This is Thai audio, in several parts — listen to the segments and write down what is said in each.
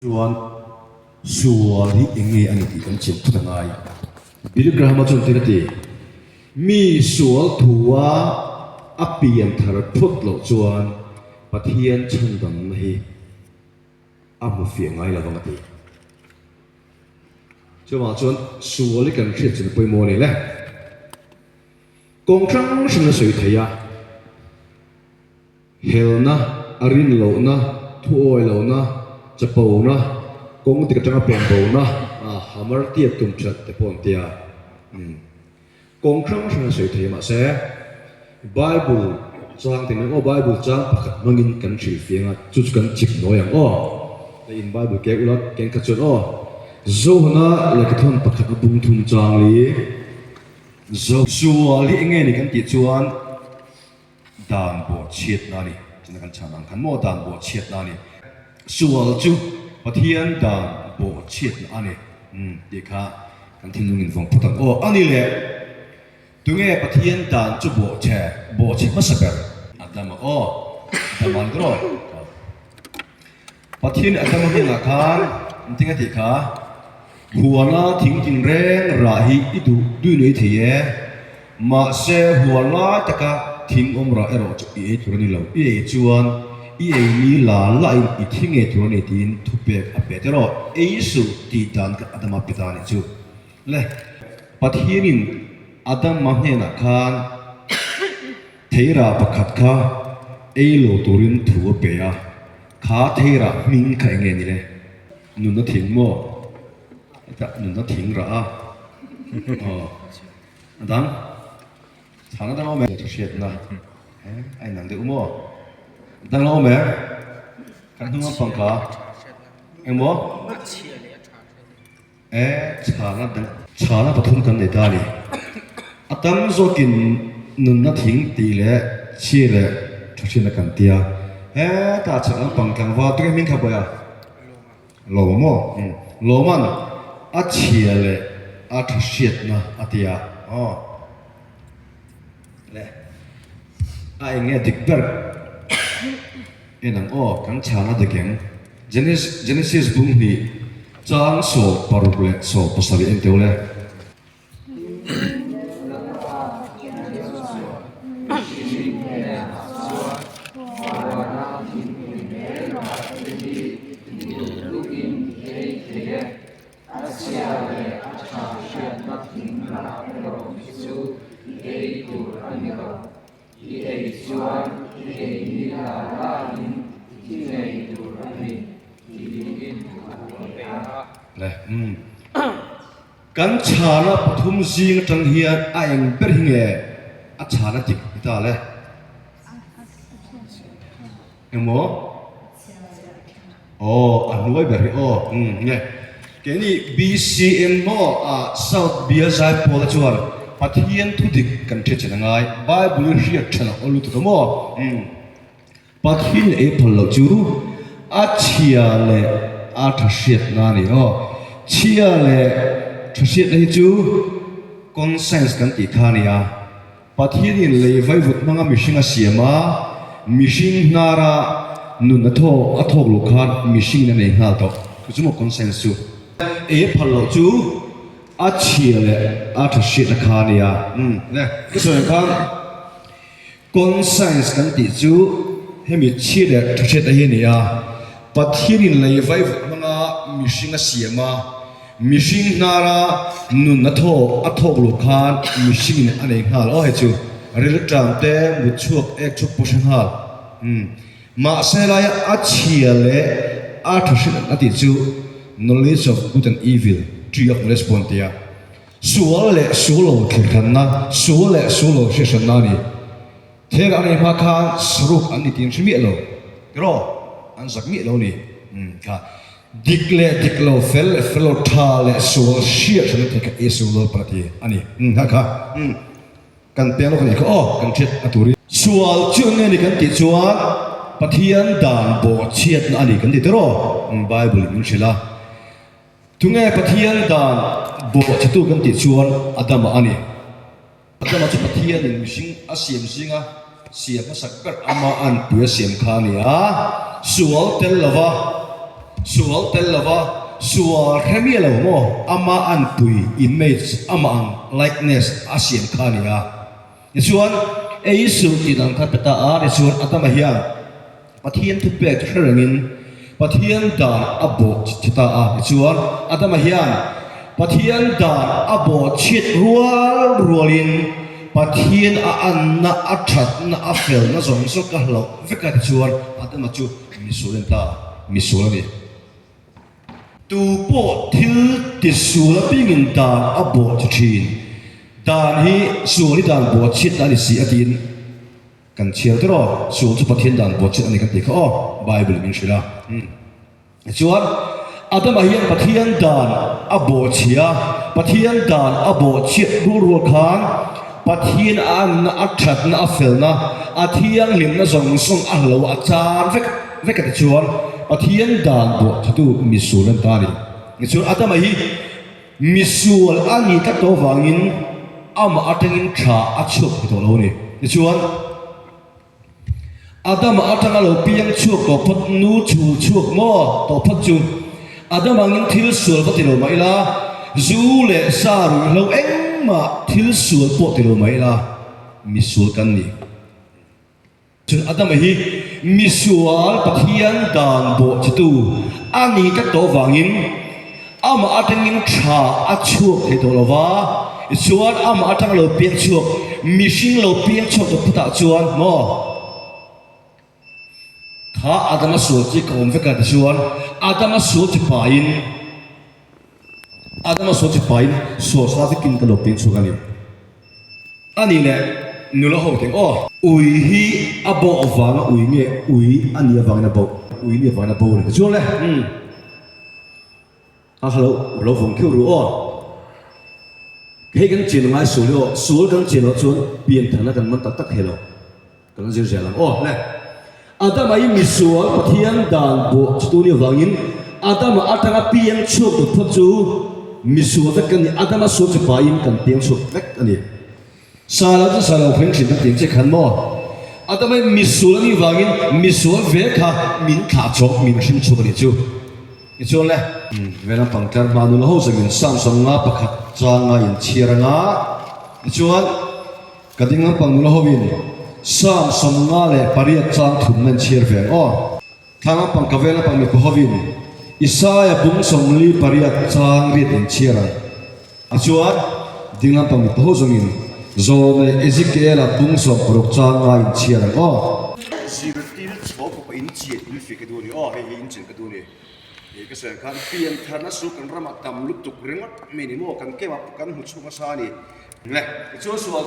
chuan sual hi enge ani ti kan chin thu ngai bilogram ma chon tirati mi sual thuwa apian thar phut lo chuan pathian chandam hi amu fi ngai la bangati chuan chuan sual kan khret chin poi mo ni le kong thang shin na soi thaya helna arin lo na thuoi lo na chapo na kong ti ka tanga pen bo na hamar ti tum chat te pon tia kong thang shin na soi thaya ma se bible chang tin o bible chang pakhat mangin kan thil fianga chu kan chik noyang o in bible ke ulat ken ka chon o zo na le ka thon pakhat bung thum chang li zo sual hi enge ni kan ti chuan dan bo chiat na ni chana kan chanang kan mo dan bo chiat na ni sual chu pathian dan bo chiat na ani ti kha kan thin lungin vong phutak o ani le tunge pathian dan chu bo che ma saber adama o daman gro pathian adama hi na khan tinga ti kha huana thing reng ra hi idu du nei thie ma se huana taka thing omra ero chu e turani lo e chuan e ni la in I thing e turani tin thupe apetero e su ti dan ka adama pitani chu le pathianin adam mahena khan theira pakhat kha e lo turin thu pe ya kha theira ming kha nge ni le nun na thing mo ta nun na thing ra adam thằng đó mẹ cho chuyện nào anh nặng được mua đang lo mẹ cái thứ mà bằng cả em mua chả nó bắt thun cần để ta đi tâm do kinh nun nó thỉnh tỷ lệ chia lệ cho chuyện là cần tia ta chả nó bằng càng vào tôi cái mình khắp vậy lỗ mua lỗ man chia lệ cho chuyện na tia ai nghe dik ber enang o kan chana de geng genesis bung ni chang so parule so pasari enteule kan chana pathum sing tang hian a eng ber hinge a chana tik ta le emo anuai ber o nge ke ni bcm mo south biazai pola chuan pathian thu dik kan the chenangai bible riat thana olu tu mo pathin e phalo chu a chia le a thasiat na ni ho chia le thasiat hi chu conscience kan ti khania pathin in le vai vut manga mishinga siama mishing nara nun atho athok lu khan mishing na nei hal to chu mo conscience chu e phalo chu a chia le a thasiat na khania le ke so kan conscience kan ti chu hemi chia le thasiat hi ni a pathin in le vai vut manga mishinga siama mishing nara nun na tho athok lu khan mishing ane hal o he chu rel tram te mu chuak ek chuk poshang hal ma sela ya achia le a thashin ati chu knowledge of good and evil tree of respond ya sual le sulo thirna sual le sulo session na ni thega ani ma kha sruk ani tin shmi lo ro an sak mi lo ni ka diklo fellow thale sual shia chana theka esulo prati ani ha kan pelo kan ko kan chet aturi sual chunge ni kan ti chuan pathian dan bo chiat na ani kan ti ro bible min shila tunge pathian dan bo chatu kan ti chuan adama ani adama chu pathian in mishing asiam singa siam sakar ama an pu siam khania sual tel lava sual tel lava sual khami lo mo ama an pui image ama ang likeness asian khania chuan eisu ti dang kha peta a ni chuan atama hian pathian thu pek thrangin pathian dan abo chita a chuan atama hian pathian dan abo chit rualin pathian a anna a that na a fel na zong so ka hlo veka chuan atama chu misulen ta misulani tu po thil ti sula pingin dan abo chin dan hi suli dan bo chit ani si atin kan chial tro sul chu pathian dan bo chit ani kan ti kha bible min shila chuan adama hian pathian dan abo chia pathian dan abo chit ru khan pathian an na athat na afel na athiang lim na zong song a hlo a chan vek ka chuan pathian dan bo chu misulan ta ni chuan adama hi misul ani ta to wangin ama atangin tha achuk to lo ni chuan adama atanga lo piang chuk to phat nu chu chuk mo to phat chu adama ngin thil sul pa ti lo mai la zu le sa ru lo eng ma thil sul po ti lo mai la misul kan ni chun adama hi misual pathian dan bo chu ani ta to wangin ama atangin tha achuk ti to lo wa chuan ama atang lo piang chuk mishing lo piang chuk to pata chuan mo kha adama sul chi kom veka ta chuan adama sul chi pain so sa ti kin ka lo piang chuk ani le nulo ho teng ui hi abo awanga ui nge ui ani awanga bo ui ni awanga bo le chuan le hello lo phong khiu ru he kan chin ngai sul kan chin lo chuan pian thana kan man tak tak helo kan zir zelang le adama i misual pathian dan bo chu ni wangin adama atanga piang chuk to phu chu misual vek kan adama so chu pain kan piang chuk vek ani sala pheng chin tak ting che khan mo adama misual ni wangin misual ve kha min kha chok min hrim chuk ni chu chuan le vela pangtar manu lo ho sangin samsung nga pakhat changa in chiranga chuan kadinga pangnu lo hovin samsung nga le pariat chang thum man chir ve thanga pang kavela pang mi ko hovin isaya bung som li pariat chang rit in chira chuan dinga pang mi ko ho sangin zone ezekiel bung som prok changa in chira zirtil chok ko in chi in fi ke du ni he in chin ke du ni cái sự kan pian thana su kan rama tam lu tuk ringot minimo kan ke ma kan hu chu ma sa ni le chu sual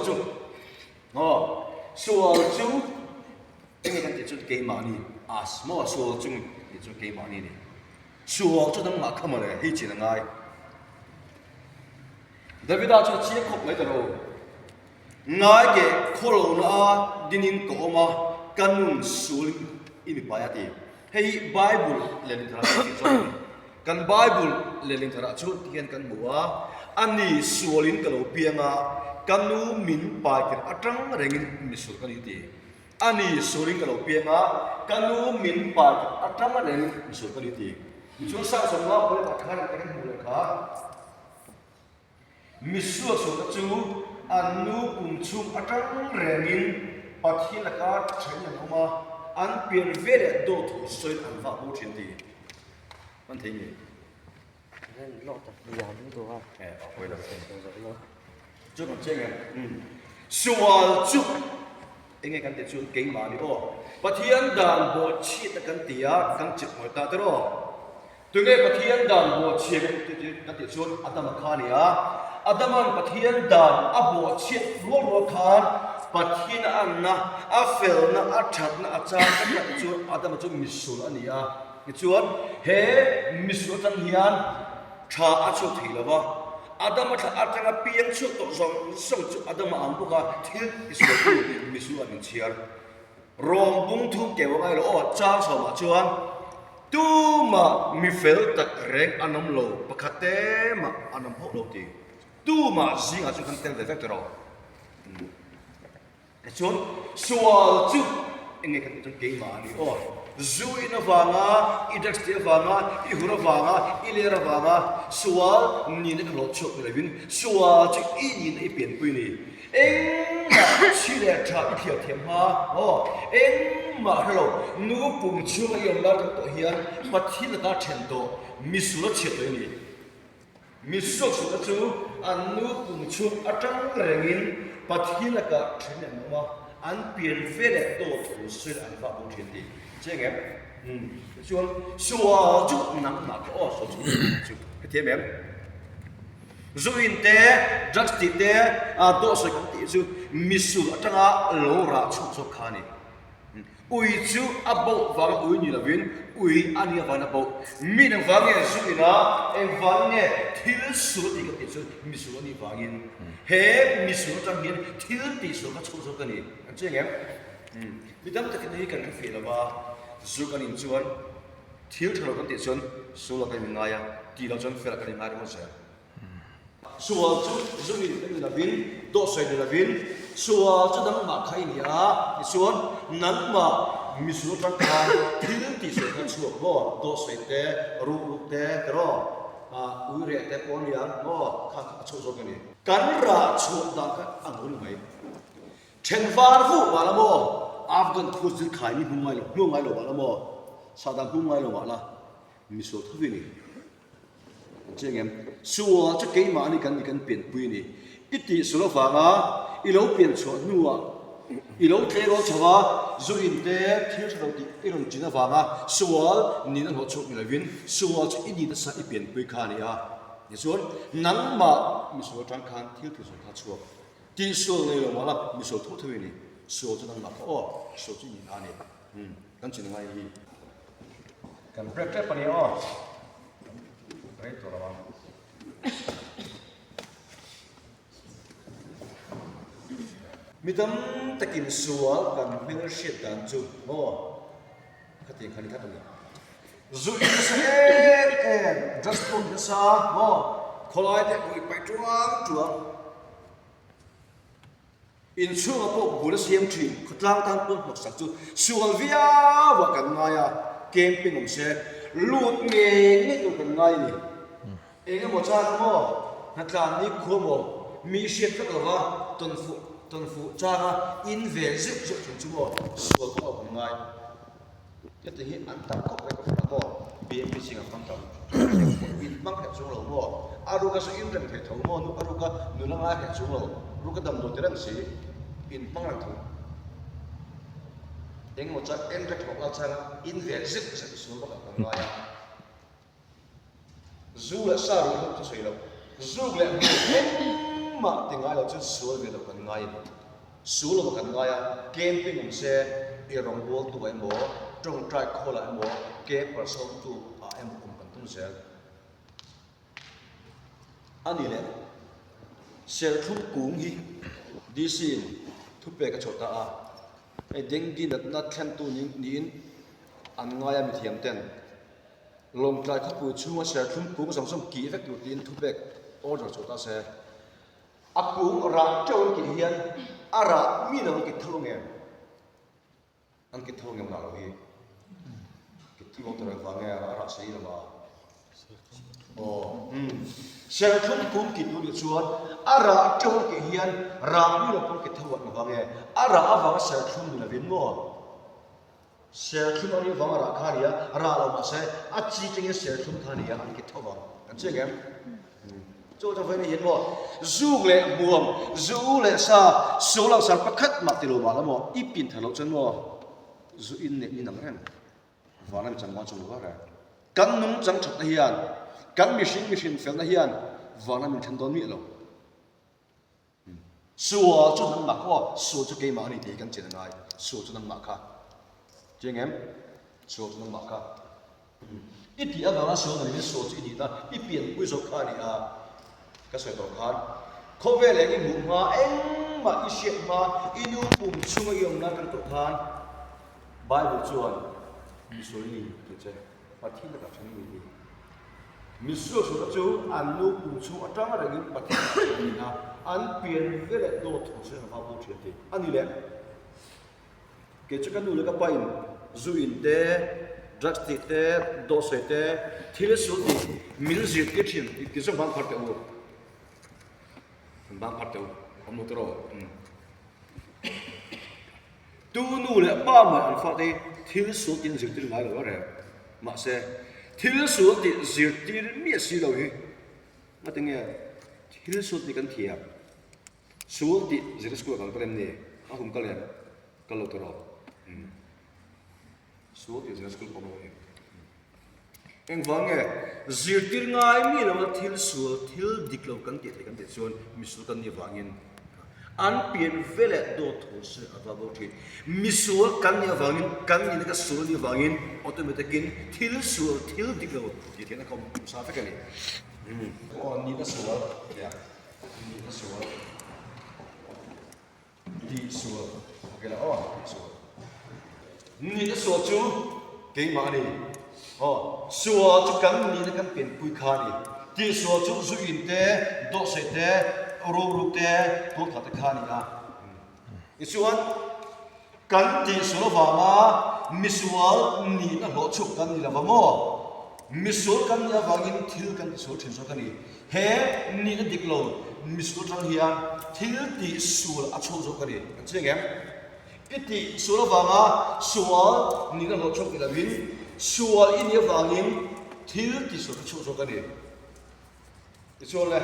chu ini kan chu ke ma ni as mo sual chu chu ke ma ni sual chu dang ma khama le hi chin ngai davida chu chi khop mai ta ro ngai ke kholo na dinin ko ma kanun sul ini payati hey bible leling thara kan bible leling thara chu tian kan bua ani sualin kalo pianga kanu min pa kin atang rengin misul kan iti ani sualin kalo pianga kanu min pa kin atang rengin misul kan iti chu sa somna bol ta khan kan bul kha misul so ta chu anu kum chu atang rengin pathila ka thanya ma an pian vele do thu soin an va bo chin ti man thei ni nên lo ta ya ni to ha oi la lo chu kon cheng sual chu enge kan te chu ke ma ni pathian dan bo chi ta kan tia kan chit moi ta te ro tu nge pathian dan bo chi kan te chu adam khania adaman pathian dan abo chi ro khan pathian anna afel na athat na acha ka chu adam chu misul ania chuan he misul tan hian tha achu thilawa adam tha atanga piang chu to zong song chu adam ambu ka thil isu misul an chiar rom bung thu ke wa ngai lo cha so ma chuan tu ma mi fel tak reng anam lo pakhate ma anam ho lo ti tu ma zinga chu kan tel ve vek ro chuan sual chu enge kan chu ke ma ni zui na vanga idak stia vanga ihura vanga ilera vanga sual ni na klo chok le vin sual chi i ni na ipien pui ni eng ma chi le tha i thia them ha o eng ma hello nu pum chu ma yom la to hian pathil ka then to misula che to ni misuk su ka chu anu pum chu atang rengin pathil ka then ma an pien vele to thu sul an va bu thiên đi chứ em chuan xua chút nặng nặng ô số chút cái thế em rồi thế drug thế đó số cái thế chứ misu chẳng à lô ra chút số khani ui chú abo vàng ui như là viên ui anh như vàng abo mình vàng nghe suy na em vàng nghe thiếu số thì cái thế chứ misu anh vàng in he misu chẳng hiện thiếu tí số cái số cái này chứ em vì đó tất cả những cái phải là ba số cái này chuan thiếu thầu cái tiền chuan số là cái mình ngay thìเราchuan phải là cái mình ngay đúng không số chú mình cái là viên độ xoay là viên số chú đang mặc cái này chuan nắng mà mình số trang cái thiếu tí số cái số đó độ xoay thế ru thế đó ui rẻ thế con này nó khác số cái này cắn ra số đó cái anh muốn mấy chen var vu wala mo Afghan khuzil khai ni hungai lo wala mo sadam hungai lo wala miso thuwi ni chengem suwa chu ke ma ni kan pen pui ni iti sulo fa nga ilo pen chho nuwa ilo ke ro chawa zuin te thir chho ti iron china fa nga suwa ni na ho chok ni lavin suwa chu ini da sa i pen pui kha ni a ni suan nang ma miso tang khan thil thu so kha chuak ti so nei lo wala miso thu thuwi ni so chu nang ma o so chu ni ani kan chin ngai hi kan break te pani o break to rawang midam takin sual kan mel shet dan chu o khatin khani khatani zu in se just pun sa o kholai te koi pai tuang in chuang po bul siam thi khutlang tang pun hok sak chu sual via wa kan ngaya camping om se lut nge nge tu kan ngai ni enge mo cha mo na tlan ni khu mo mi shet ka wa ton fu cha ga in ve zip zip chu mo sual ko kan ngai ya te hi an ta ko ka fa mo bmp sing a tam in mang ka chu lo mo aru ka su in rem the thong mo nu aru ka nu la nga ka chu lo ru ka dam do te ran si in mang lang thong eng mo cha en rek thok la chang in ve zip zip su ko ka ngai ya zu la sa ru chu sei lo zu le ma te ngai lo chu su ve lo kan ngai su lo kan ngai ya camping om se e rong bol tu ai mo trong trai kho la mo ke par so tu a em kum kan tum se ani le sel thum kung hi di sin thu pe ka chota a e deng gi nat khan tu nin an ngaya mi thiam ten long trai kha pu chunga sel thum kung som ki vek tu tin thu pe order chota se a kung ra chon ki hian ara mi no ki thlong em an ki thlong em na lo hi ki thlong tar wa nge ara sei la ba sel thum kum ki tu ni chuan ara chon ki hian ra mi lo pon ki thawat na wa nge ara awang sel thum ni la vin mo sel thum ani wang ra kha ria ra lo ma se a chi ching sel thum kha ni ya an ki thawa kan che ngem cho cho phải hiện mo du lệ buồm du lệ sa số lang san pakhat ma ti lo ma la mo i pin thalo chen mo zu in ne ni nang ren wa nam chang ma chu wa ra kan nung chang thot na hian kan mission fel na hian wa nam than don mi lo suwa chu nang ma ko su chu ke ma ni ti kan chen ngai su chu nang ma kha cheng em su chu nang ma kha i ti ava na su na ni su chu ni ta i pian pui so kha ni a cái sợi tóc khăn, không về lại cái mũ mà em mà cái sợi mà inu bùn chung ở yong na cái tóc khăn, bài bộ chuan, mi suy nghĩ được chưa? Bắt thi là cái chuyện gì? Mi suy số chú anh nu bùn chung ở trong cái này bắt thi là gì ha? Anh biến về lại đồ thủ sinh là bao nhiêu chuyện thì anh đi lên, cái chỗ cái nu là cái bài, zuin te drugs te dose te thil su ti min zir ti thin ti so bang phar te u bang phar te u om no tro tu nu le pa ma al fa te thil su tin zir ti ngai lo re ma se thil su ti zir ti mi si lo hi ma te nge thil su ti kan thiam su ti zir sku kan prem ni a hum ka len ka lo tro su ti zir sku ko mo eng wang e zir tir ngai mi lo thil su thil dik lo kan ti chuan mi su kan ni wangin an pian vele do tho se ava bo thi mi su kan ni wangin kan ni ka su ni wangin automatically thil su thil dik lo ti thena kom sa fa kan ni ni ka su ya ni ka su di su okay la su ni ka su chu ke ma ni sùa chú cắn ní nó cắn biển bùi khá đi thì sùa chú chú in té đỗ sấy té rô rô té thuốc thảo té khá đi à cái sùa cắn thì sùa vào mà mi sùa ní nó lỗ chụp cắn ní là vào mò mi sùa cắn ní vào in thiếu cắn sùa trên sùa cắn ní hè ní nó địch lầu mi sùa trong hiền thiếu thì sùa áp sùa sùa cắn ní anh chị em cái thì sùa vào mà sùa ní nó lỗ chụp cái là vin sùa in như vangin thiếu thì sùa cái chỗ cái gì cái chỗ này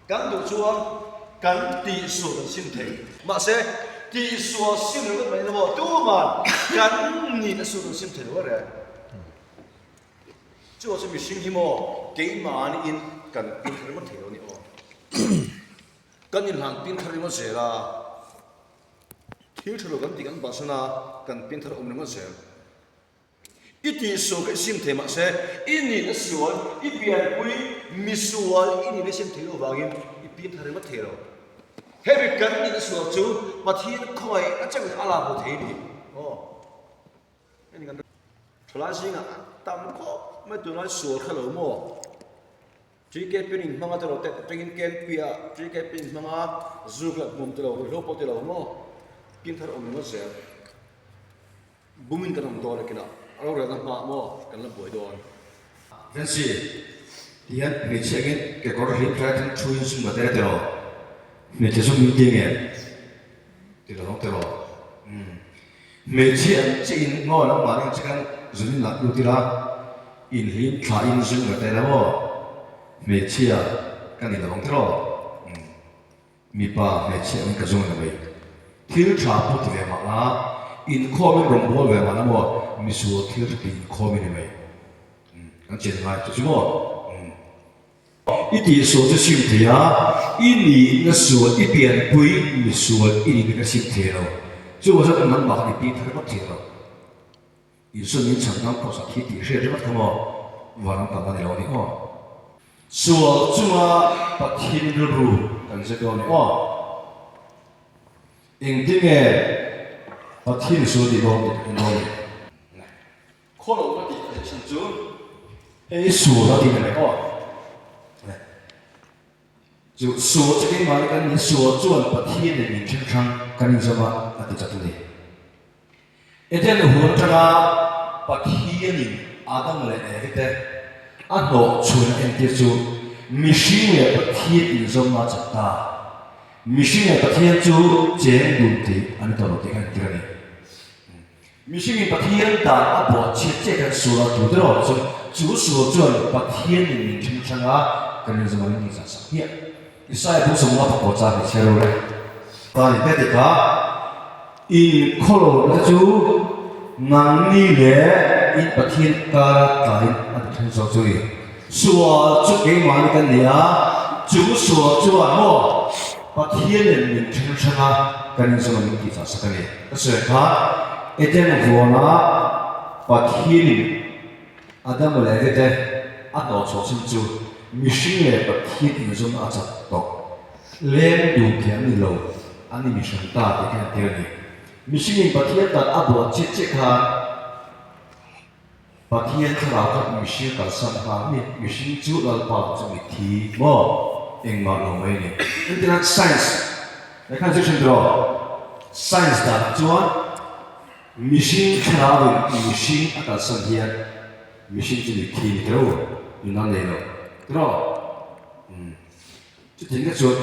cắn được sùa cắn thì sùa cái sinh thể mà sẽ thì sùa sinh được cái này là tu mà cắn nhìn nó sùa cái sinh thể đó đấy chỗ sẽ bị sinh hi mò cái mà anh in cắn pin khởi mất thể đó nhỉ cắn nhìn hàng pin khởi mất sẽ là thiếu cho nó cắn thì cắn bao nhiêu na cắn pin khởi ông nó mất sẽ iti so cái sim thế mà sẽ ini nó sual ibian pui misual ini nó sim thế lo vangin ipin thare mất thế rồi heavy kan ini nó sual chu mà thiên khoi nó chẳng ala bộ thế đi anh kan thla sing à tam ko mấy tụi nó sual khá lâu mò chỉ cái pin mang cái đầu tết pin cái pia chỉ cái pin mang zuk là mồm tụi nó lốp tụi nó mò pin thare ông nó sẽ bumin cái đồng to này kiaเราเรียนมาโม่กันละป่วยโดนนั่นสิที่นั่นมีเช็คเงินเกี่ยวกับเรื่องการช่วยสุ่มมาได้ตลอดมีจะสุ่มจริงไงตลอดตลอดมีเช็คจะอินงอแล้วมาเนี่ยจะกันสุ่มหลักอยู่ที่ละอินหินขาอินสุ่มมาได้แล้วมีเช็คกันนี่ตลอดตลอดมีป้ามีเช็คมันก็สุ่มอะไรที่ชาพูดถึงมาละอินข้อไม่รงบัวแบบนั้นว่ามิสวอที่เราเป็นข้อไม่ได้ไหมงั้นเจนไงถูกไหมอีที่ส่วนจะสิ่งที่อินี่นั่นส่วนอีเปลี่ยนปุยมิสวออีนี่ก็สิ่งที่เราจู่ว่าจะนั่งมาในปีที่เราที่เราอีส่วนนี้ฉันนั่งก็สักทีที่เชื่อได้ไหมทั้งหมดวันนั้นตั้งแต่เราเนี่ยส่วนจู่ว่าปะทินรู้กันจะก่อนเนี่ยเองที่ไงปะทินส่วนที่เราเนี่ยข้อเราไม่ติดอะไรฉันจูไอ้สูเราติดอะไรก็就สู这个嘛，跟你所做的不贴的名称上，跟你什么啊？对着对的。一天的活着啊，不贴的阿当来那个的，阿罗出来一点就，米线也不贴的什么着的，米线也不贴就剪路的，安到路的看这个呢。米线也不贴的，阿婆切这个数了多的了，就所做的不贴的名称上啊，跟你什么名称上贴。Isai pun semua pekocah di seluruh. Tadi ketika in kalau itu nang ni le in patien ka kain ada tenso curi. Suwa cukai mana kan dia, cuma suwa cuan mo patien yang minta sana kan semua minta kita sekali. Sekarang itu mana patien ada mulai kita ada sosin tu. Mission le pathiet in zum a chat tok len du khian ni lo ani mission ta te kan te ni mission in pathiet ta abo che che kha pathiet thra ka mission ka san ha ni mission chu lal pa chu mi thi mo eng ma lo mai ni internet science la kan section draw science da chuan มิชิงขนาดมิชิงอากาศสัญญาณมิชิงจะมีทีนี่รู้อยู่นั่นเลยเนาะรู้จุดที่ก็ชวน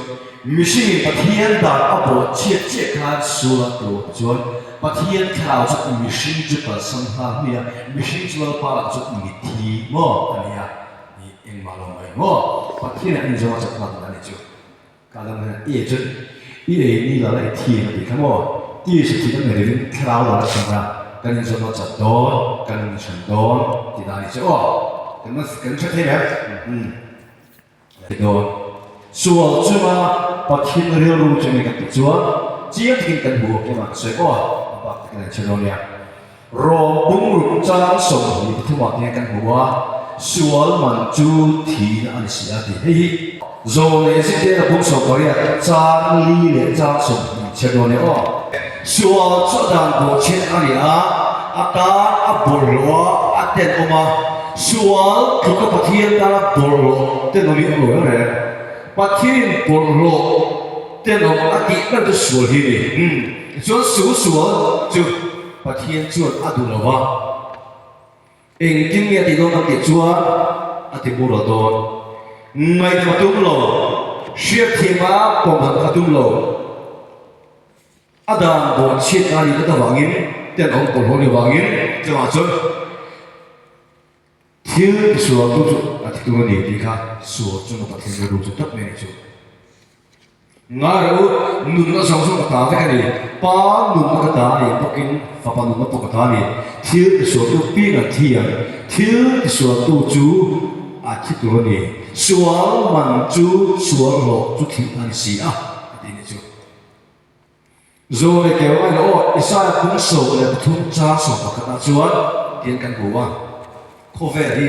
มิชิงปะเทียนดาอับโรเชียเจียขาสุรตัวชวนปะเทียนขาวจุดมิชิงจุดประสังหารเนี่ยมิชิงจุดปาจุดมีทีมั้งอันเนี้ยนี่เองมาลงไปมั้งปะเทียนอันนี้จะมาจากนั่นนั่นจุดการทำงานจุดนี่เราได้ทีมันดีครับมั้งที่สุดที่ต้องเรียนคราวละใช่ไหมกันนี่จะมาจัดโดนกันนี่ฉันโดนที่นั่นใช่ป่ะกันมันกันชัดเจนไหมโดนส่วนจุดมาปะเทียนเรียนรู้จะมีกันจุดเจียที่กันหัวกันมาใช่ป่ะปะกันนี่ฉันโดนเนี่ยรอบุ้งรุ่งจ้าส่งที่มาเนี่ยกันหัวส่วนมันจูที่อันเสียที่เฮ้ยโซนนี้สิ่งที่เราพูดส่งไปเนี่ยจ้าลีเนี่ยจ้าส่งฉันโดนเนี่ยป่ะส่วนจุดนั้นก็เช่นอันนี้อาการอับโรอัดเต็มออกมาส่วนทุกปะเทียนตาลับบโรเต็มออกมาเลยปะเทียนบโรเต็มออกมาอัดที่นั่นจะส่วนที่นี่ส่วนจุดปะเทียนส่วนอัดดูแล้วว่าเองจริงเนี่ยที่น้องติดส่วนอัดที่บุรุษโดนไม่ได้มาตุ้มโลเชื่อที่มาปมหันกระตุ้มโลอาดามบอกเช็ดอะไรก็ต้องวางอินแต่น้องปวดหัวเนี่ยวางอินจะมาจนที่ส่วนตัวจุดอาทิตย์ตัวนี้ดีค่ะส่วนจุดปฏิเสธรู้จุดตัดไม่ได้จุดงารู้นุ่นก็ส่งกระตาไปกันดิป้านุ่นกระตาเนี่ยพวกกินฟ้าป้านุ่นก็กระตาเนี่ยที่ส่วนตัวปีกันที่อ่ะที่ส่วนตัวจูอาทิตย์ตัวนี้ส่วนมันจูส่วนโลจุดที่อันสี่อ่ะดีนี่จุดrồi kéo ai đó Isaiah cũng sầu là thun cha sầu và các chuan tiền căn của anh khó về đi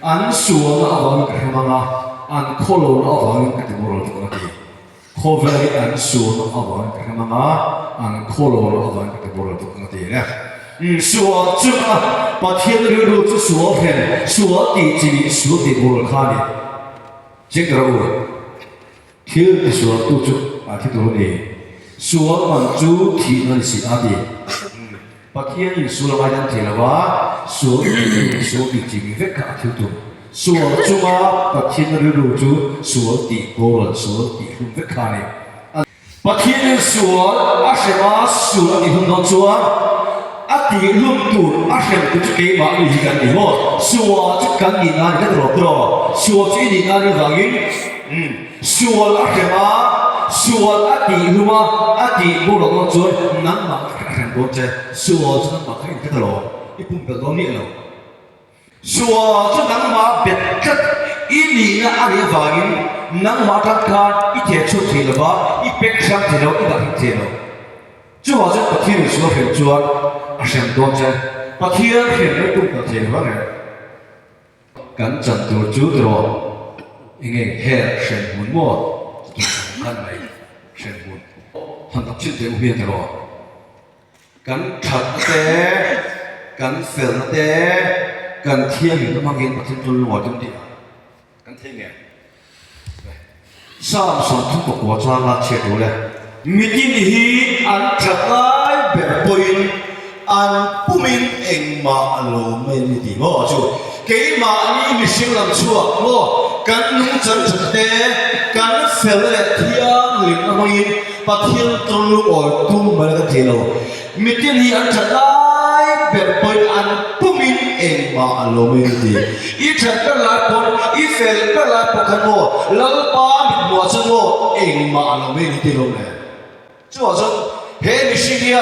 anh xuống nó vào cái hàng ngang anh khó lâu nó vào cái tiền bồi thường cái khó về đi anh xuống nó vào cái hàng ngang anh khó lâu nó vào cái tiền bồi thường cái nè xuống trước à把天的路就xuống hết xuống地基xuống地bồi thường này这个路天的xuống tu chút à thiên đồ nàyส่วนมันจูที่นั่นสิอาดีปะเทียนส่วนอะไรนั่นเทลวะส่วนที่จริงเวกอาทิตย์ตัวส่วนจูมาปะเทียนเรื่องจูส่วนที่โกลส่วนที่หุ่นเวกขานี่ปะเทียนส่วนอาเซมาส่วนที่หุ่นนอนส่วนอาทิตย์ลุ่มตูอาเซมก็จะเกี่ยมาอีกกันนี่ว่าส่วนจะกันนี่นั่นก็ตลอดตลอดส่วนที่นี่นั่นก็ยิ่งส่วนอาเซมาส่วนอดีตรู้ว่าอดีตพวกเราก็ช่วยนั่งมาแข่งกันเจส่วนจะนั่งมาแข่งกันตลอดอีปุ่มเป็นตัวนี้เราส่วนจะนั่งมาเบ็ดกัดอีนี่นะอะไรฝ่ายนี้นั่งมาทักทายอีเทียชุดที่เราบ้าอีเป็กช่างที่เราอีดักที่เราจู่ว่าจะปะเทียนส่วนเห็นจวนอาเซียนตัวเจปะเทียนเห็นไม่ปุ่มปะเทียนว่าไงกันจันตัวจู่ตัวยังไงเฮเซนหุ่นมั่วกันไหนเช่นบุญหันตัดชิ้นเดียวเพียงแต่รอกันขัดแต่กันเสือแต่กันเที่ยงก็มาเห็นปฏิทินหลวงจนดีกันเที่ยงไงสามส่วนทุกตัวจ้าละเชียดูเลยมิตินี้อันขัดไล่แบบปุยอันผู้มินเองมาอารมณ์ไม่มีดีว่าจู่เกี่ยมาอันนี้มีเสียงลำชั่วว่ากันนุ่งจันทร์แต่กันเสือและเที่ยงหลิงมาอินปะเทียนตรงลูกอ่อยตุ้มมาแล้วก็เทโลมิตินี้อันจะได้แบบเป็นอันผู้มินเองมาอารมณ์ไม่ดีอีฉันเป็นหลายคนอีเฟลเป็นหลายคนกันโม่แล้วป้าบิดหัวฉันโม่เองมาอารมณ์ไม่ดีลงเลยจู่ว่าฉันเห็นมิชิเดีย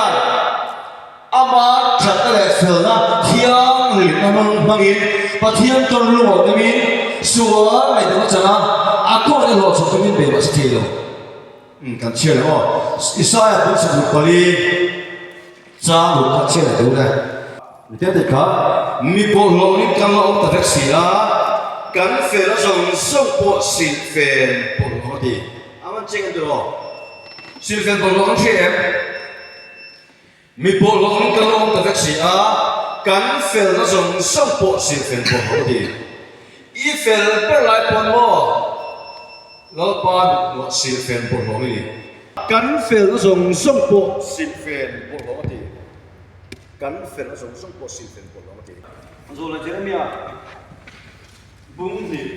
อามาฉันแต่เสือนะเที่ยงหลิงมาอินปะเทียนตรงลูกอ่อยมินส่วนไม่ต้องจะนะอากูนี่เราชอบกินเบลสตีโลกันเชื่อเลยว่าอิสราเอลเป็นสิ่งที่ลีจ้าลูกกันเชื่อเลยดูเลยมีแต่เด็กครับมีพวกเรานี่กันเราตัดเสียกันเฟรส่งส่งพวกสินเฟนพวกเราดีอามันจริงกันดูสินเฟนพวกเราเชื่อมีพวกเรานี่กันเราตัดเสียกันเฟรส่งส่งพวกสินเฟนพวกเราดีอีเฟลเป็นหลายคนว่าแล้วป้าหนวดสิลเฟนปวดหัวนี่กันเฟลก็ส่งปวดสิลเฟนปวดหัวที กันเฟนส่งส่งโพสิเฟนปลอมตีโซลเจเรมียบุ้งนี่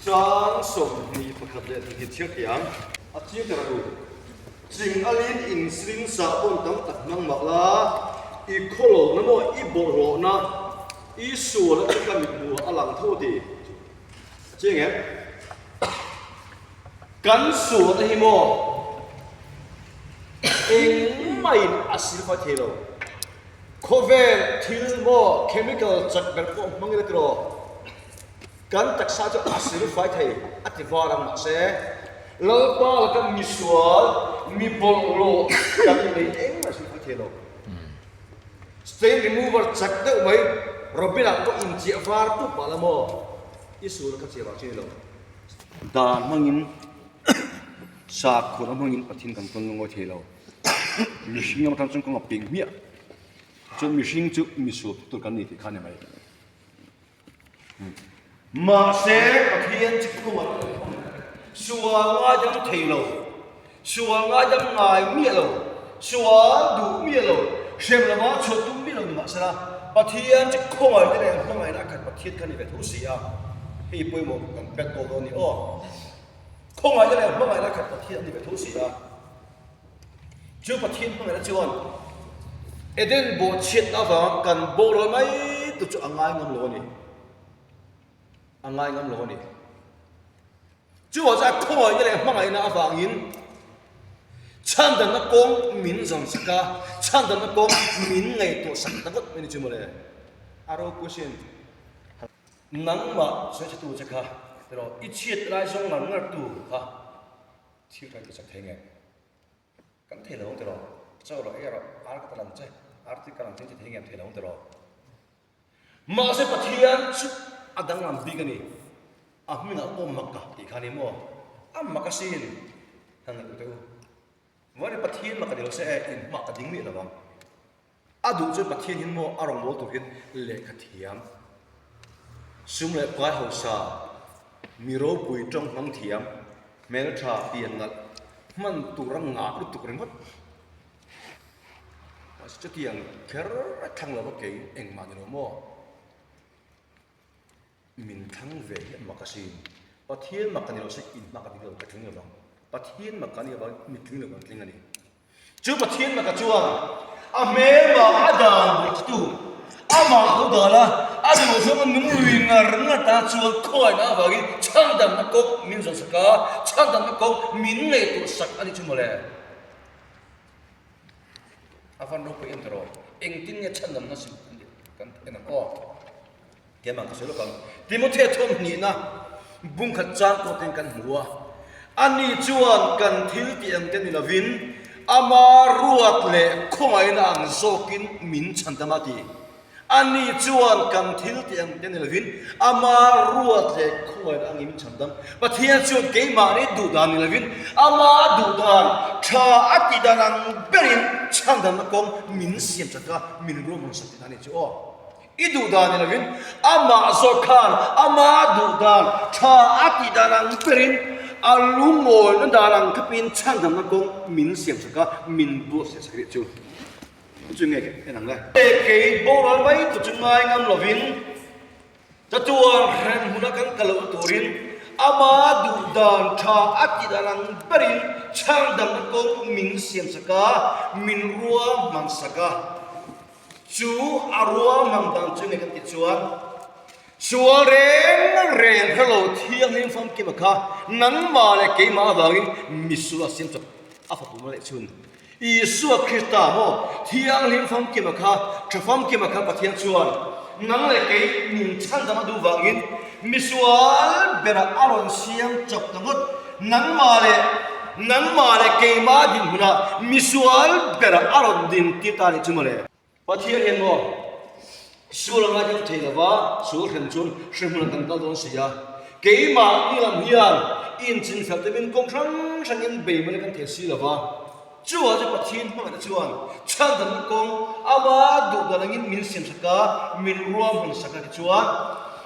จางส่งนี่ประคับเลยที่เชื่อเกียงอาทิตย์ระดูจิงอลินอินสลินสาบนตั้งตักนังมักลาอีโคโลนั่นโมอีโบโรนะอีส่วนแล้วก็มีบัวอลังโทษดีจริงไงกันส่วนที่โมเองไม่อาศัยไฟเทโลโคเวลทิลโมเคมีคอลจัดแบบพวกมังเกลกันตักษาจะอาศัยไฟเทอธิวารังมาเสแล้วก็มีส่วนมีโบโรกันในเองไม่อาศัยไฟเทโลstain removerจัดได้ไหมเราไม่ได้ก็อินเจียฟาร์ตุบาลโมอิสุรกัจเจราเจโลดานมังอินสาขุนมังอินปะทินกันคนลงโอเทโลมิชิงยังทำจนกงปิงเมียจนมิชิงจุมิสุตุกันนี่ที่ข้าเนี่ยไหมมาเสปะเทียนจิกุวันชัวงาจังเทโลชัวงาจังไงเมียโลชัวดูเมียโลเชื่อมละมาชดตุ้มเมียโลนี่มาสระปะเทียนจิกงอะไรเนี่ยทำไมนะขัดปะเทียนกันนี่เป็นทุเสียให้ปุยหมดกันเป็นตัวตัวนี้อ้อคงอะไรเนี่ยทำไมนะขัดปะเทียนนี่เป็นทุเสียชื่อปะเทียนทำไมนะจวนเอเดนโบชิดนะฟังกันโบรอยไหมตัวจุอ่างไงงำโลนี่อ่างไงงำโลนี่จวนจะคงอะไรเนี่ยทำไมนะฟังยินฉันดันนักกงมินจังสก้าฉันดันนักกงมินไงตัวสักนักก็ไม่ได้จุมาเลยอารมณ์กุศลนังมาสวยตัวจะค่ะแต่เราอิจฉาไรส่งนังงัดตัวค่ะที่เราจะทำไงกันเทเราแต่เราเจ้าเราเอเราอาร์ตกำลังใจอาร์ติกำลังใจจะทำไงเทเราแต่เรามาเสพที่อันชุดอดังลำบีกันนี่อ่ะมีนักอมมักกะที่ข้านี่มั่วอ่ะมักกะสินทางนั้นกูเท่าวันนี้ปะเทียนมากันเดี๋ยวเสียอินมากันดิ้งมีระวังอาดูจนปะเทียนหินโมอารมณ์โมตุกินเล็กเทียมซุ่มเล็กกว่าหัวซามีโรบุยจงมังเทียมแม้ชาเปลี่ยนนัดมันตุรังงาหรือตุกริมดว่าจะเทียงแค่ทั้งเราเก่งเองมาเนี่ยโมมินทั้งเวรมากันสิปะเทียนมากันเดี๋ยวเสียอินมากันเดี๋ยวไปถึงระวังปะเทียนมากันเนี่ยว่ามีถึงระวังถึงอันนี้จูปะเทียนมากันจวนอาเมมาอาดามบุตรอามาเขาดาละอาดูสมันนุ่งวิ่งงาตาจวนคอยนะว่ากิช่างดันนักกบมินสังสกาช่างดันนักกบมินเงยตัวสักอันนี้จุมาเลยอาฟันรูปเอ็มตรอเอ็งตินเนี่ยช่างดันนักสิกันเอ็นอ๋อแกมันก็เสียแล้วกันดิโมเททอมนี่นะบุ้งขัดจานตัวเต็งกันหัวอันนี้จวนกันทิลเตียงเต็นนี่ละวินอามารวดเล่คงไอ้นางโซกินมินชันตมาตีอันนี้จวนกันทิลเตียงเต็นนี่ละวินอามารวดเล่คงไอ้นางมินชันตัมปะเทียนจวนเกมานี่ดูดานนี่ละวินอามาดูดานชาอัติดานังเบรินชันตัมนักกงมินเสียมจักรมินรูมันสักทีนี่จ้าอีดูดานนี่ละวินอามาโซคานอามาดูดานชาอัติดานังเบรินอาลุงโง่นั่นดารังขปินช่างทำนักกงมินเสียงสักมินบัวเสียสักจูจุงไงกันนั่งเลยเก๋โบราณไว้ตัวจุงไงงามลวินจะจวนแรงหุ่นกันกะลตัวรินอามาดูดานชาอัติดารังเปรินช่างทำนักกงมินเสียงสักมินรัวมันสักจูอารัวมันดังจุงไงกันติดจวนชัวเร่งฮัลโหลเที่ยงนี้ฟังกี่มาค่ะนั้นมาเลยกี่มาบางทีมิสุอาเซียนจับอาฟังมาเลยชุนอีสุอาคริสต์โมเที่ยงนี้ฟังกี่มาค่ะจะฟังกี่มาค่ะปะเทียนชวนนั้นเลยกี่มินชันจะมาดูบางทีมิสุอาเบระอารอนเซียนจับทั้งหมดนั้นมาเลยกี่มาดินมุนะมิสุอาเบระอารอนดินที่ตาลิจุมาเลยปะเทียนเห็นโมสุรngajem thela sur khen chun shrimul kan ta don sia keima ilam hian in chin saltemin kong sang in be mele kan the si lawa chuwa je pathin ma na chuan chandan kong ama du dalangin min sim saka min ruam hun saka chuan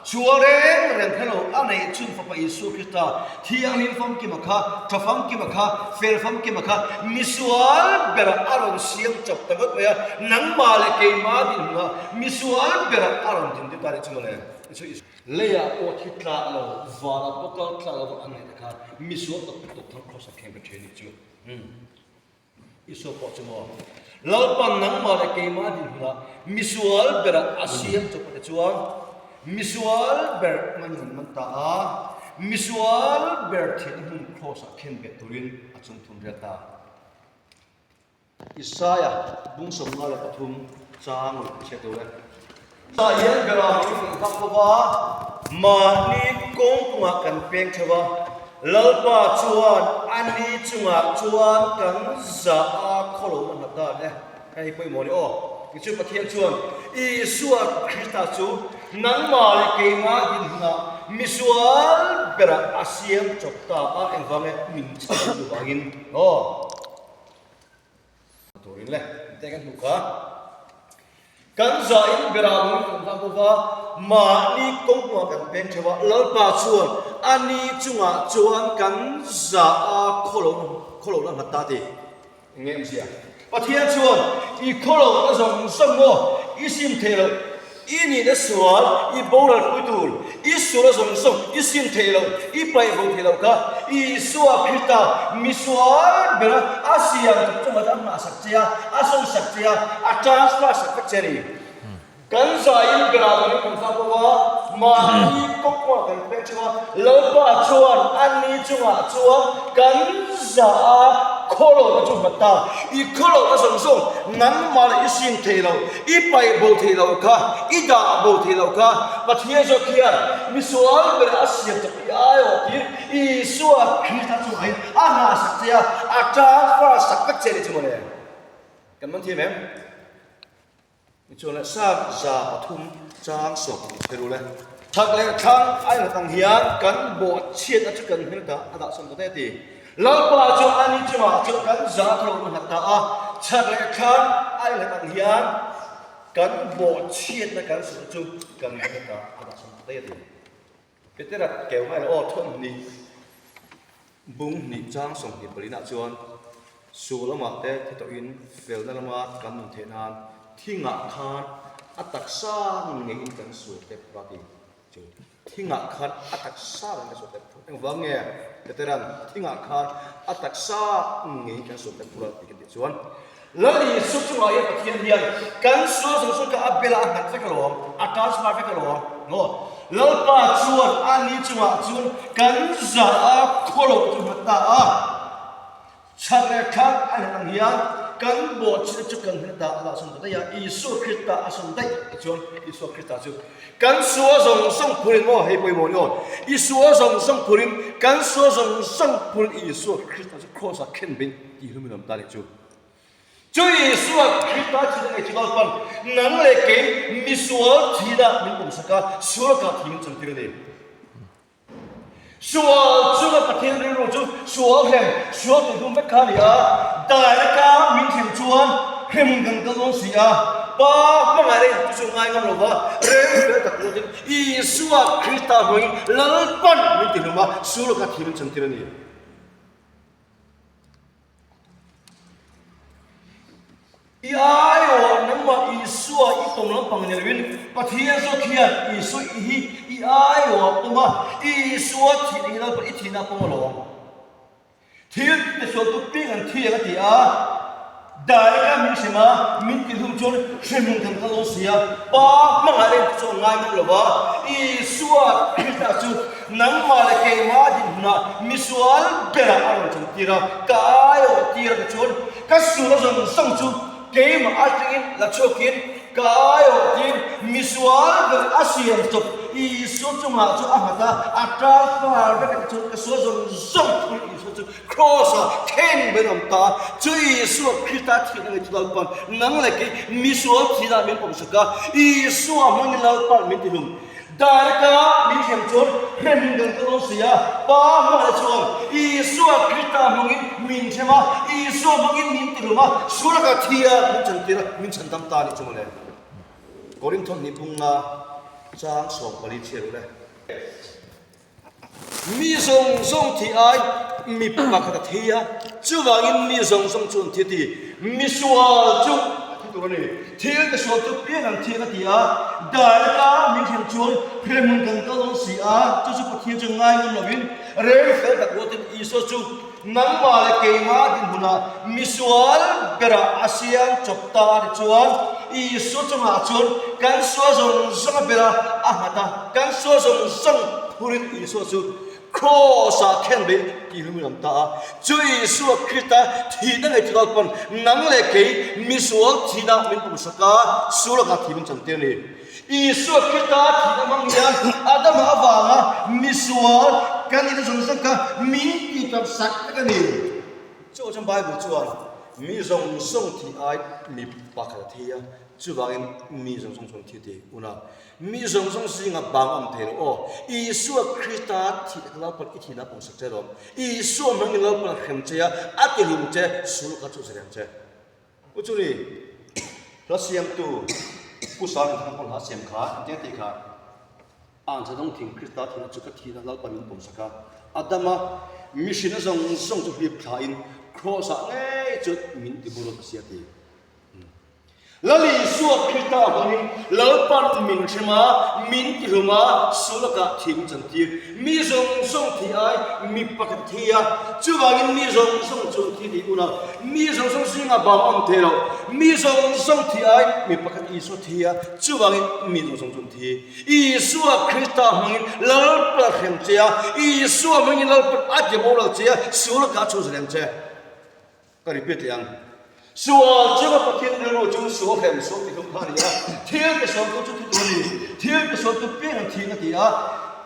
ชัวเร่งเร่งเพลอันไหนชุนพระเยซูคริสต์ที่ยังลินฟังกิมค่ะทัฟังกิมค่ะเฟลฟังกิมค่ะมิสวาลเบรอารมณ์เสียงจับตั้งแต่เนี่ยนังมาเลเกมาดินว่ามิสวาลเบรอารมณ์ดินที่ตาดิจุเลยเลียโอทิตราเราวาลาปกตราเราอันไหนนะคะมิสวาลตกทั้งครอสแคมเปญเทนิจูอิสุปอจมอเราปันนังมาเลเกมาดินว่ามิสวาลเบรออาเซียนจับตั้งจวนมิสวาลเบรมันตามิสวาลเบรที่หุ่นครอสแคมเปญตุรินอาจงทุนเรตาอิสายาบุ้งสมงาลปฐุมจางเชตุเรสายเบราฮิมทักวามานีกงกงกันเพียงเทวาลลปาจวนอันนี้จงอาจวนกันจะขลุ่มนับตาเนี่ยให้ไปหมดเลยโอ้กิจวัตรเทียนชวนอิสุอาคริสต์จูนังมาเลเกมาดินนะมิสวาลเบราอาเซียนจบตาเอ็งฟังเอ็มินชิดูบากินโอ้ตัวนี้แหละแต่กันถูกค่ะกันใจเบราบุญของทางผู้ว่ามานี่กงตัวกันเป็นเทวะเล่าป่าชวนอันนี้จุงอาจวนกันจะโคโลนั่นมาตาดีเงี้ยมั้ยปะเทียนชวนอีโคโลนั่นส่งสมโมอีซิมเทโลอีนี่นั่นสวนอีโบราณคุยดูอีสุรส่งอีซิมเทโลอีไปโบเทโลก็อีสัวพิตามิสวาเบราอาเซียนจุงอาจารย์มาสักเจียอาสงสักเจียอาจารย์มาสักเจรีกันใจเบราบุญของทางผู้ว่ามานี่กงตัวกันเป็นเทวะเล่าป่าชวนอันนี้จุงอาจวนกันจะโคโลนั่นจุงมาตาอีโคโลนั่นส่งนั้นมาเลยอีซิมเทโลอีไปโบเทโลค่ะอีดาโบเทโลค่ะมาเทียนจเขียนมิสวาลเบราอาเซียนจะไปอายุที่อีสัวคริสต์จุงไอ้อาณาสักเจียอาจารย์ฟ้าสักเจริญจุงเลยกันมันที่ไหมมิจฉาเลยสร้างจาปฐุมจางศพเทรู้เลยทักเลยทั้งไอ้หลังต่างเฮียกันบวชเชียดอาจจะกันเห็นแต่อาดับสมบูรณ์ดีแล้วป่าจงอันนี้จะมาจงกันจาทรมันหักตาทักเลยทั้งไอ้หลังต่างเฮียกันบวชเชียดในกันสุดจุกันเห็นแต่อาดับสมบูรณ์ดีเป็นแต่ละเกี่ยวให้เราทนนี่บุ้งนี่จางส่งที่บริณาจวนสู่ละมาเตะที่ตัวอินเฟลนั่นละมากันมุ่งเทนานที่งะคานอัตตักซ่าเงี้ยกันสุดเต็มปราดีจูที่งะคานอัตตักซ่าเงี้ยสุดเต็มเอ็งฟังเงี้ยแต่ดันที่งะคานอัตตักซ่าเงี้ยกันสุดเต็มปราดีกันดิส่วนแล้วนี่สุดจังหวะยังปะเทียนเดียนกันสุดสุดกับอับเบลาหันสักกะโหลอัตตาสมาสักกะโหลโง่แล้วป้าชวนอันนี้จังหวะชวนกันจะโคโลจุดตาชักเล็กชักอันนั้นเฮียกันบวชจะกันเห็นตาอาสมได้ยาอิสุคริสต์อาสมได้จวนอิสุคริสต์จูกันสัวส่งพูรินว่าให้ไปโมโนอิสัวส่งพูรินกันสัวส่งพูรินอิสุคริสต์จูโคสักเข็นเป็นที่หุ่นน้ำตาเล็กจูจูอิสุคริสต์ที่ได้ที่เราปันนั่นเลยเก่งมิสัวที่ได้มีปุ่มสกัดสัวกับที่มันจังที่เดียสัวจุดปะเทียนเรื่องจูสัวเห็นสัวตัวดูไม่ขาดเลยแต่ละก้ามินเห็นจวนเห็นกันก็ต้องเสียป้าไม่มาเลยจุดง่ายงั้นหรอวะเรื่องเรื่องตะกุดอีสัวคริสต์มึงเลิกปั้นมินติดมาสัวกับที่มันจังที่เดียอีไอ้โอ้นั่นมาอีสัวอีตรงนั้นปังเนี่ยวินปะเทียนสุขียนอีสัวอีไอ้โอ้ตัวมาอีสัวที่นี่เราไปอีที่นั่นปังหลงที่แต่ส่วนตัวปีกันที่กันที่ได้ก็มีใช่ไหมมีที่ทุ่มชนเชื่อมึงกันก็ต้องเสียป้าไม่มาเล่นส่วนง่ายมั้งหรอวะอีสัวที่แต่สุดนั่งมาเลยเกมาดินนะมีส่วนเบลาอะไรจังที่เรากายโอ้ที่เราชนก็ส่วนเราส่งชุดเกมอาจริงและโชคินกายโอ้ที่มีส่วนกับอาเซียนจบอีส่วนจงหาจุอาหารตาอัตราฟ้าเรื่องจุดก็ส่วนส่งอีส่วนจุดครอสเข่งเป็นน้ำตาจุยส่วนคริสต์ที่นั่งที่เราปันนั่งเลยกี่มีส่วนที่เราเป็นผมสักการอีส่วนมันเราปันเป็นที่ลุ่มได้ก็มีเข็มชนเห็นกันก็ต้องเสียป้ามาชนอีส่วนคริสต์มึงมินใช่ไหมอีส่วนมึงมินที่ลุ่มสุรกาเทียมินจันทีระมินฉันตามตานี่จุ่มเลยกอรินทอนนี่พุ่งนะ จ้างส่งผลิตเชื่อรู้เลยมีส่งที่ไอ้มีปากกาเทียจู่ว่าอินมีส่งจนที่ที่มีสวาจุที่ตัวนี้เทียก็สวาจุเปลี่ยนเทียก็ที่อ่ะได้ก็มีเทียนชวนเพื่อนมึงกันก็ต้องเสียจู่ปะเทียจะง่ายเงินเราวินเรื่องเฟลตะกัวติอีโซจูนังมาเลเกมาดินบุนามิสวาลเบระอาเซียนจบตาดิจวนอีโซจูมาจวนกันสวาจงสังเบระอาหาตากันสวาจงสังพูริอีโซจูครอสาเคนเบกิลุมินัมตาจุยสวคริตาทีนั่นเลยจุดปันนังเลเกมิสวาลทีน่ามินปุสกาสุรกาทีมินจันเตนีอีสวคริตาทีน่ามังยันอาดัมอาวางะมิสวาลกันนี่จะสังกัดมินที่กับสักกันนี่จู่จำไปบุจวนมีส่งที่ไอ้มีปากกาเทียจู่ว่าอินมีส่งที่เดีอุนะมีส่งสิ่งกับบางอันเทโออีสัวคริสต์ที่เราเป็นอิทธินาปงสักเจริญอีสัวมันเราเป็นเข็มเจียอัติลุมเจสุลกัจจุเสรียงเจอุจุนี่รัสเซียมตูกุศลทางคนหาเสียมขาเดียติขาอ่านจะต้องถึงคริสต์ที่เราจุกที่เราเป็นปงสักอาดัมมิชินะส่งจุดพิบทายครอสง่ายจุดมินติบุรุษเสียทีแล้วลีสวดคริสต์คนนี้แล้วปันมิงใช่ไหมมินที่หัวสุลกะทีมจันทีมีส่งที่ไอ้มีปากเทียจู่ว่าอินมีส่งจุดที่ดีอุนะมีส่งสิ่งกับบางอันเทโรมีส่งที่ไอ้มีปากอีสุเทียจู่ว่าอินมีส่งจุดที่อีสวดคริสต์มันแล้วปันเข็มเจียอีสวดมันแล้วปันอาจจะบอกเราเจียสุลกะชูเสรียงเจียก็รีบเตียงส่วนเจ้าประเทศเราจู่ส่วนแห่งส่วนที่ต้องการเนี่ยเที่ยวไปส่วนตัวจุดตัวนี้เที่ยวไปส่วนตัวเปลี่ยนที่นั่นที่อ่ะ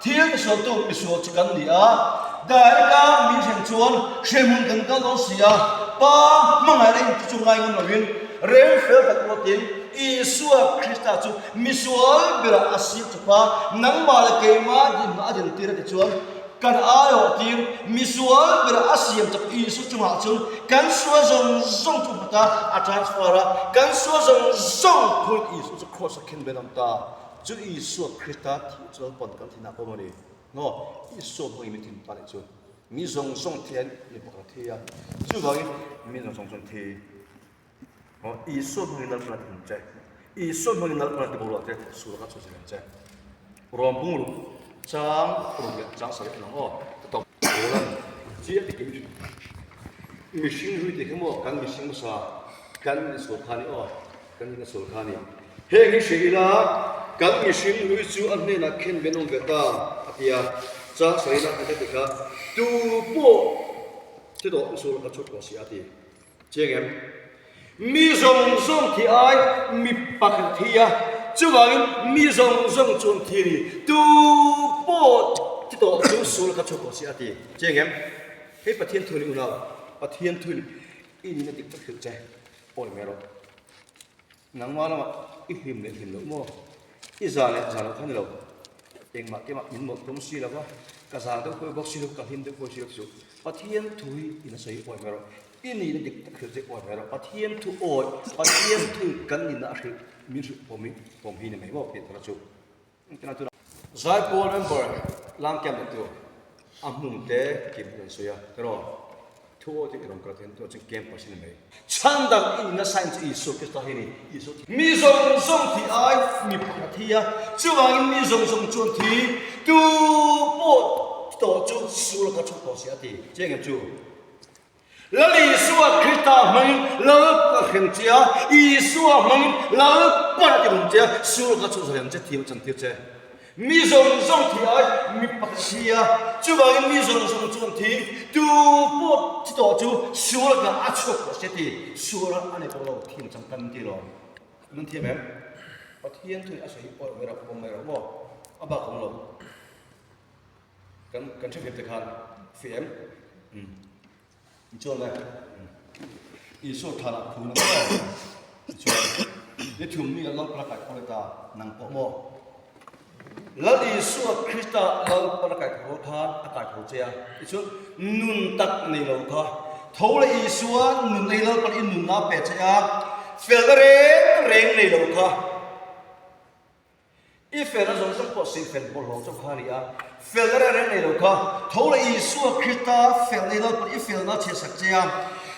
เที่ยวไปส่วนตัวไปส่วนจุดกันนี่อ่ะได้ก็มีเสียงชวนเชื่อมึงกันก็ต้องเสียป้ามั่งอะไรจุดไงเงินมาวินเรื่องเฟลตะกัวตินอีสัวคริสต์จู่มิสวาลเบระอาศิจุป้านังมาเลเกมาดินอาดินตีระดิจวนกันอายอทีมมิสวาลเบระอาศิยมจากอีสุจุมาจุนกันสวาจงจุปตาอาจารย์สวาระกันสวาจงพูดอีสุจุโคสกินเบนัมตาจุอีสุคริสต์ที่จุปนกันที่นักบอลนี่เนาะอีสุไม่มีทิ้งไปจุมีส่งเทียนมีปกติอ่ะจุว่ามีส่งเทียนเนาะอีสุไม่นับประเทศอีสุไม่นับประเทศบุรุษเจ้สุรกัจจุเสรียงเจ้รวมบุรุษจ้างรวมจ้างสารพัดน้องตบโบราณเจี๊ยบติดมิชิงรู้ที่เขาบอกกันมิชิงภาษากันมิสุขานี่กันมิสุขานี่เฮงเสียละกันมิชิงรู้จู่อันนี้นักเขียนเป็นองค์เบต้าอาทิยาจ้างสารพัดอะไรติดกันตูโปที่ตัวมิสุกัจจุก็เสียทีเจียงมีส่งที่ไอ้มีปากเทียจู่ว่ามีส่งจนทีนี่ตูโปที่ตัวมิสุกัจจุก็เสียทีเจียงให้ประเทศทุนอุณาประเทศทุนอินนี่ติดตั้งใจโอ้ยไม่รู้นังว่าเราอีหิมเนี่ยหิมแล้วมั่วอีจานเนี่ยจานเราท่านเราเองมาเก็บมาอินหมดตรงสีแล้วว่ากระซาต้องคุยบอกสิลูกกับหิมต้องคุยสิลูกสุประเทศทุยอินใส่โอ้ยไม่รู้อินนี่ติดตั้งใจโอ้ยไม่รู้ประเทศทุโอ้ยประเทศทุกันอินน่ะคือมีสุผมพี่เนี่ยไม่บอกเป็นตัวจุขนาดตัวใจโปรเมมเบอร์ล้างแก้มตัวอามุมเตะกินเป็นสุยาแต่รอทั่วที่เรากระเทียมตัวจึงเกมปัจจุบันนี้ฉันดังอินนัสไซน์ที่สุดที่ตาเห็นอีสุดมีส่งที่ไอ้มีปกติอ่ะจู่ว่ามีส่งจนที่ตูปวดตัวจู่สุรกัจจุก็เสียทีเจ๊งจู่แล้วอีสัวคริสต์มันเลิกเห็นเจ้าอีสัวมันเลิกปนกันเจ้าสุรกัจจุเสียงเจ้าที่จันทิเจ้มีส่งที่ไอ้มีปกติอ่ะจู่ว่ามีส่งจนที่ตูปวดตัวจู่สุรกัจจุก็เสียทีสุรอันนี้พวกเราทีมจังกันที่เรานั่นที่ไหมประเทศที่อาศัยปล่อยไม่รับผมไม่รับว่าอาบักของเรากันใช้เก็บตะการฟิล์มจนเลยอีสุดทาร์คุณก็จนนี่ถึงมีเราประกาศคนตานังปโมแล้วอีสุดคริสต์เราประกาศโหทานอากาศโหเจียอีสุดนุนตักในเราค่ะทั้งเลยอีสุดนุนในเราเป็นอินนุนนาเป็ดเจียเฟลเร่งในเราค่ะ อีเฟลนั้นส่งปอสิเฟลบอลลงจากฮาริอาเฟลอะไรในโลกาทั้งเลยอิสุคริสต์เฟลในโลกอีเฟลนั้นเชื่อสักเจียม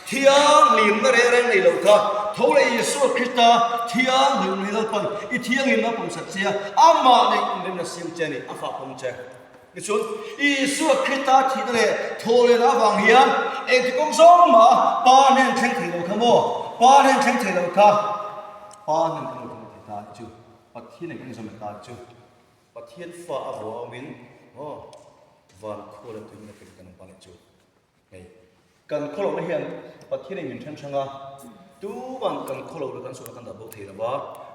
ที่ยังลิมอะไรในโลกาทั้งเลยอิสุคริสต์ที่ยังลิมในโลกาอีที่ยังลิมนั้นผมสักเจียอามาในในนั้นเสียงเจนี่อาฟ้าผมเจกิจสุดอิสุคริสต์ที่นั่นทั้งเลยนะฟังเฮียนเอ็งที่กงสองมาปาเนนเชิงที่โลกาโมปาเนนเชิงที่โลกาปาเนนที่โลกาที่ตาจูปัจจัยหนึ่งก็จะมาตาจูปัจจัยฟ้าอวาวินวันโคลตัวนี้เป็นกันปัจจุบันกันโคลไม่เห็นปัจจัยหนึ่งชั้นช่างตัววันกันโคลกันสุดกันดับเบิลเทระบา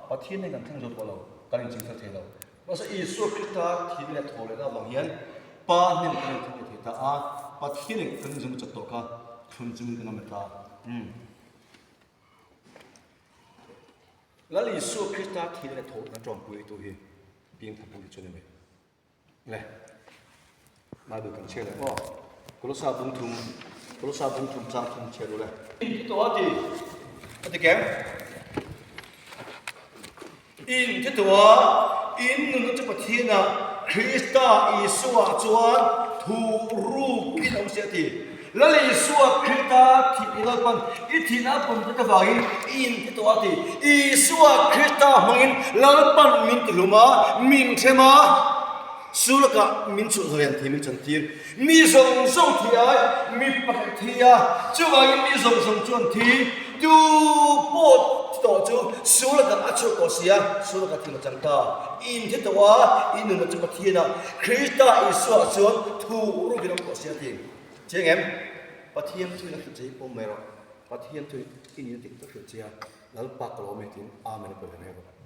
ปัจจัยหนึ่งกันทั้งจดว่าเรากันจริงๆเทระว่าสิอิสุคริสต์ที่เนี่ยโทรเลยนะบางอย่างป้าเนี่ยกันทั้งเทระปัจจัยหนึ่งกันจะมาจัดตัวกันคุณจะมีกันมาตาแล้วอิสุคริสต์ที่เนี่ยโทรกันจอมปุยตัวเองเพียงทำปุยจนเลยเลยมาดูกันเชื่อเลยว่ากุลสาบุญทุมจางทุมเชื่อเลยตัวที่อะไรแกอินที่ตัวอินนั่นจะปฏิเนาคริสต์อิสุอาจวนทูรูกินเอาเสียทีแล้วอิสุคริสต์ที่เราเป็นอิที่นับเป็นจะฟังอินที่ตัวที่อิสุคริสต์มังอินเราเป็นมินตุลุมามินเทมาสุรกะมินชุดเรียนที่มินจันทีมีส่งที่ไอ้มีปากที่ไอ้จู่ว่ามีส่งจวนที่ดูปวดต่อจู่สุรกะอัจฉริยะเสียสุรกะที่มาจังตาอินที่ตัวอินนั่นจะมาที่น่ะคริสต์อิสุอาจวนทูรูปน้ำก็เสียทีเจ๊งเอ็มปะเทียมช่วยนักศึกษาผมไม่รอปะเทียมช่วยอินยันติดนักศึกษาแล้วปากกลอไม่ทิ้งอามันเปิดให้ผม